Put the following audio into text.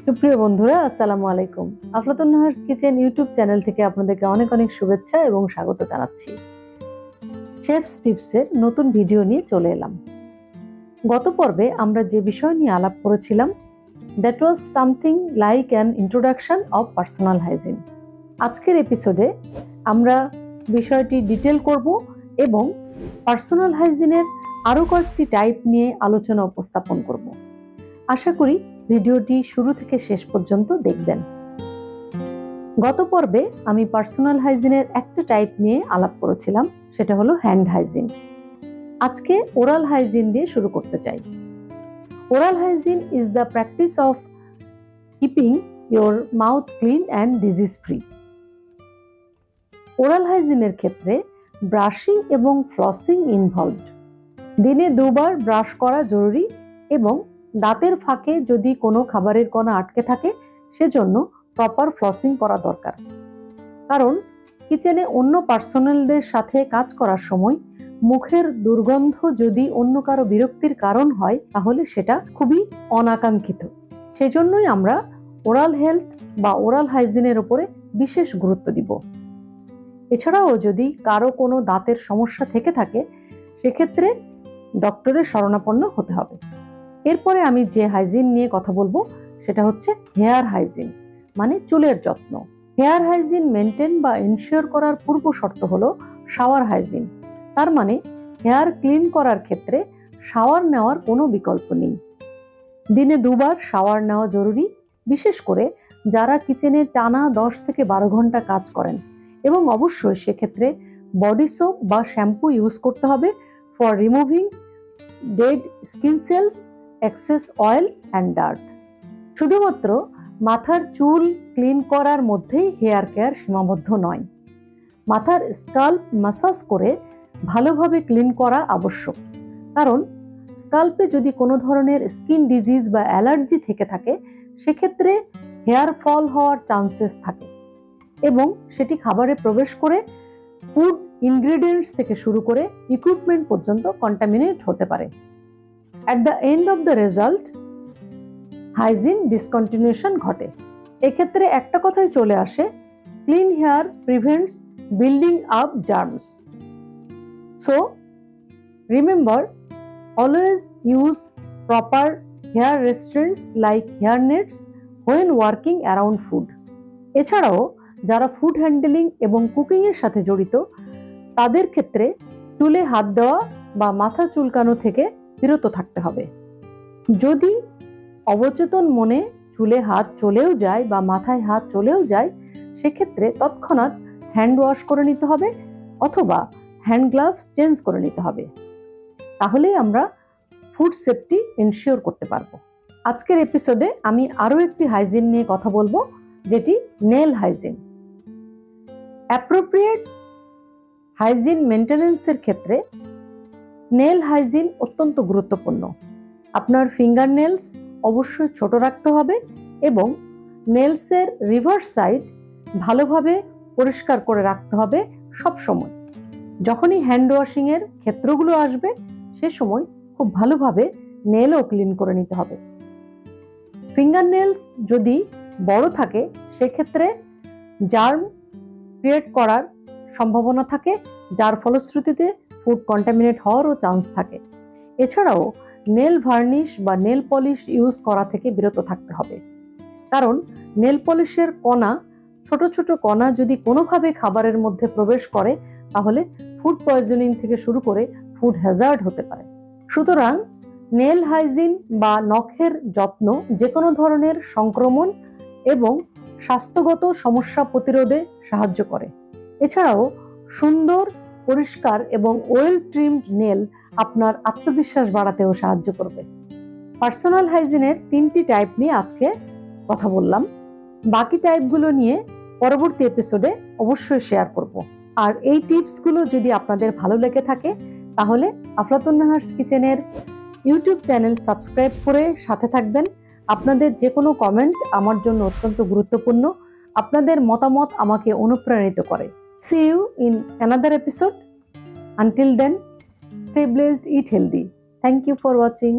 সুপ্রিয় বন্ধুরা, আসসালামু আলাইকুম। আফলাতুন নাহারস কিচেন ইউটিউব চ্যানেল থেকে আপনাদেরকে অনেক অনেক শুভেচ্ছা এবং স্বাগত জানাচ্ছি। শেফস টিপসের নতুন ভিডিও নিয়ে চলে এলাম। গত পর্বে আমরা যে বিষয় নিয়ে আলাপ করেছিলাম, that was something like an introduction of personal hygiene. আজকের এপিসোডে আমরা বিষয়টি ডিটেল করব এবং পার্সোনাল হাইজিনের আরও কয়েকটি টাইপ নিয়ে আলোচনা উপস্থাপন করব। আশা করি ভিডিওটি শুরু থেকে শেষ পর্যন্ত দেখবেন। গত পর্বে আমি পার্সোনাল হাইজিনের একটা টাইপ নিয়ে আলাপ করেছিলাম, সেটা হলো হ্যান্ড হাইজিন। আজকে ওরাল হাইজিন দিয়ে শুরু করতে চাই। Oral hygiene is the practice of keeping your mouth clean and disease free. Oral হাইজিনের ক্ষেত্রে ব্রাশিং এবং ফ্লসিং ইনভলভড। দিনে দুবার ব্রাশ করা জরুরি এবং দাঁতের ফাঁকে যদি কোনো খাবারের কণা আটকে থাকে সেজন্য প্রপার ফ্লসিং করা দরকার। কারণ কিচেনে অন্য পার্সোনালদের সাথে কাজ করার সময় মুখের দুর্গন্ধ যদি অন্য কারো বিরক্তির কারণ হয় তাহলে সেটা খুবই অনাকাঙ্ক্ষিত। সেজন্যই আমরা ওরাল হেলথ বা ওরাল হাইজিনের উপরে বিশেষ গুরুত্ব দিব। এছাড়াও যদি কারো কোনো দাঁতের সমস্যা থেকে থাকে সেক্ষেত্রে ডক্টরের শরণাপন্ন হতে হবে। এরপরে আমি যে হাইজিন নিয়ে কথা বলবো সেটা হচ্ছে হেয়ার হাইজিন, মানে চুলের যত্ন। হেয়ার হাইজিন মেনটেন বা এনশিওর করার পূর্ব শর্ত হলো শাওয়ার হাইজিন। তার মানে হেয়ার ক্লিন করার ক্ষেত্রে শাওয়ার নেওয়ার কোনো বিকল্প নেই। দিনে দুবার শাওয়ার নেওয়া জরুরি, বিশেষ করে যারা কিচেনে টানা 10 থেকে 12 ঘন্টা কাজ করেন, এবং অবশ্যই সেক্ষেত্রে বডি সোপ বা শ্যাম্পু ইউজ করতে হবে for removing dead skin cells, excess oil and dirt. শুধুমাত্র মাথার চুল ক্লিন করার মধ্যেই হেয়ার কেয়ার সীমাবদ্ধ নয়। মাথার স্কাল্প ম্যাসাজ করে ভালোভাবে ক্লিন করা আবশ্যক। কারণ স্কাল্পে যদি কোনো ধরনের স্কিন ডিজিজ বা অ্যালার্জি থেকে থাকে সেক্ষেত্রে হেয়ার ফল হওয়ার চান্সেস থাকে এবং সেটি খাবারে প্রবেশ করে ফুড ইনগ্রেডিয়েন্টস থেকে শুরু করে ইকুইপমেন্ট পর্যন্ত কন্টামিনেট হতে পারে। At the end of the result hygiene discontinuation ঘটে। এক্ষেত্রে একটা কথাই চলে আসে, clean hair prevents building up germs. So remember, always use proper hair restraints like hair nets when working around food. এছাড়াও যারা ফুড হ্যান্ডেলিং এবং কুকিংয়ের সাথে জড়িত তাদের ক্ষেত্রে চুলে হাত দেওয়া বা মাথা চুলকানো থেকে বিরত থাকতে হবে। যদি অবচেতন মনে চুলে হাত চলেও যায় বা মাথায় হাত চলেও যায় সেক্ষেত্রে তৎক্ষণাৎ হ্যান্ড ওয়াশ করে নিতে হবে অথবা হ্যান্ড গ্লাভস চেঞ্জ করে নিতে হবে। তাহলেই আমরা ফুড সেফটি এনশিওর করতে পারবো। আজকের এপিসোডে আমি আরও একটি হাইজিন নিয়ে কথা বলবো, যেটি নেল হাইজিন। অ্যাপ্রোপ্রিয়েট হাইজিন মেনটেন্যান্সের ক্ষেত্রে নেল হাইজিন অত্যন্ত গুরুত্বপূর্ণ। আপনার ফিঙ্গার নেলস অবশ্যই ছোট রাখতে হবে এবং নেলসের রিভার্স সাইড ভালোভাবে পরিষ্কার করে রাখতে হবে সব সময়। যখনই হ্যান্ড ওয়াশিং এর ক্ষেত্রগুলো আসবে সে সময় খুব ভালোভাবে নেলও ক্লিন করে নিতে হবে। ফিঙ্গার নেলস যদি বড় থাকে সেক্ষেত্রে জার্ম ক্রিয়েট করার সম্ভাবনা থাকে, যার ফলশ্রুতিতে ফুড কন্টামিনেট হওয়ারও চান্স থাকে। এছাড়াও নেল ভার্নিশ বা নেল পলিশ ইউজ করা থেকে বিরত থাকতে হবে, কারণ নেল পলিশের কণা, ছোট ছোট কণা যদি কোনোভাবে খাবারের মধ্যে প্রবেশ করে তাহলে ফুড পয়জনিং থেকে শুরু করে ফুড হ্যাজার্ড হতে পারে। সুতরাং নেল হাইজিন বা নখের যত্ন যে কোনো ধরনের সংক্রমণ এবং স্বাস্থ্যগত সমস্যা প্রতিরোধে সাহায্য করে। এছাড়াও সুন্দর, পরিষ্কার এবং ওয়েল ট্রিমড নেল আপনার আত্মবিশ্বাস বাড়াতেও সাহায্য করবে। পার্সোনাল হাইজিনের 3টি টাইপ নিয়ে আজকে কথা বললাম। বাকি টাইপগুলো নিয়ে পরবর্তী এপিসোডে অবশ্যই শেয়ার করব। আর এই টিপসগুলো যদি আপনাদের ভালো লেগে থাকে তাহলে আফলাতুন নাহারস কিচেনের ইউটিউব চ্যানেল সাবস্ক্রাইব করে সাথে থাকবেন। আপনাদের যে কোনো কমেন্ট আমার জন্য অত্যন্ত গুরুত্বপূর্ণ। আপনাদের মতামত আমাকে অনুপ্রাণিত করে। See you in another episode. Until then, stay blessed, eat healthy. Thank you for watching.